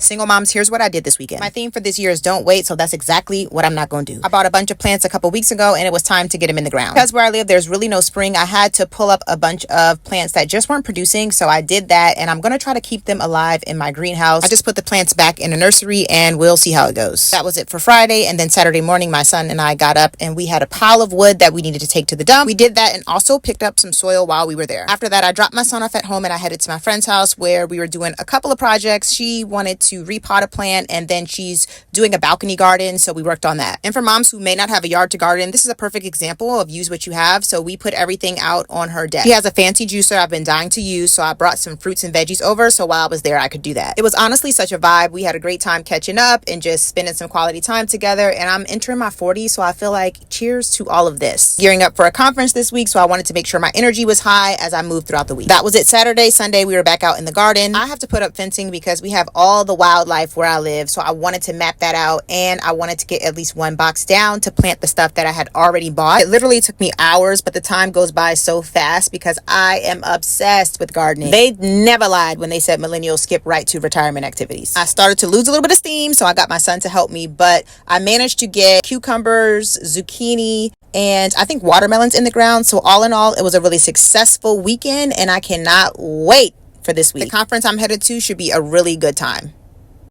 Single moms, here's what I did this weekend. My theme for this year is don't wait, so that's exactly what I'm not going to do. I bought a bunch of plants a couple weeks ago and it was time to get them in the ground. Because where I live, there's really no spring. I had to pull up a bunch of plants that just weren't producing, so I did that, and I'm going to try to keep them alive in my greenhouse. I just put the plants back in the nursery and we'll see how it goes. That was it for Friday, and then Saturday morning, my son and I got up and we had a pile of wood that we needed to take to the dump. We did that and also picked up some soil while we were there. After that, I dropped my son off at home and I headed to my friend's house where we were doing a couple of projects. She wanted to repot a plant, and then she's doing a balcony garden, so we worked on that. And for moms who may not have a yard to garden, this is a perfect example of use what you have. So we put everything out on her deck. She has a fancy juicer I've been dying to use, so I brought some fruits and veggies over, so while I was there I could do that. It was honestly such a vibe. We had a great time catching up and just spending some quality time together, and I'm entering my 40s, so I feel like cheers to all of this. Gearing up for a conference this week, so I wanted to make sure my energy was high as I moved throughout the week. That was it. Saturday, Sunday, we were back out in the garden. I have to put up fencing because we have all the wildlife where I live, so I wanted to map that out, and I wanted to get at least one box down to plant the stuff that I had already bought. It literally took me hours, but the time goes by so fast because I am obsessed with gardening. They never lied when they said millennials skip right to retirement activities. I started to lose a little bit of steam, so I got my son to help me, but I managed to get cucumbers, zucchini, and I think watermelons in the ground. So all in all, it was a really successful weekend, and I cannot wait for this week. The conference I'm headed to should be a really good time.